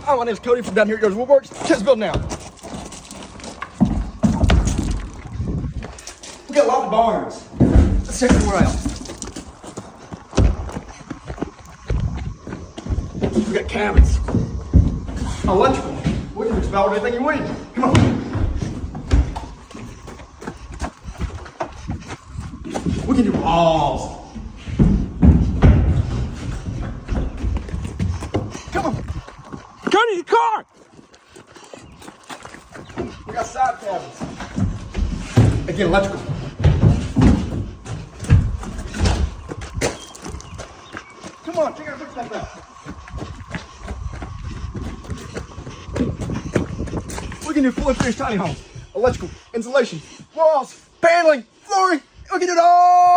Hi, my name is Cody from down here at Yoders Woodworks. Check this building out. We got a lot of barns. Let's check this one out. We got cabins. Electrical. We can just about anything you want. Come on. We can do walls. Come on. Cody, your car. We got side cabins. Again, electrical. Come on, check out this stuff out. We can do fully finished tiny homes, electrical, insulation, walls, paneling, flooring. We can do it all.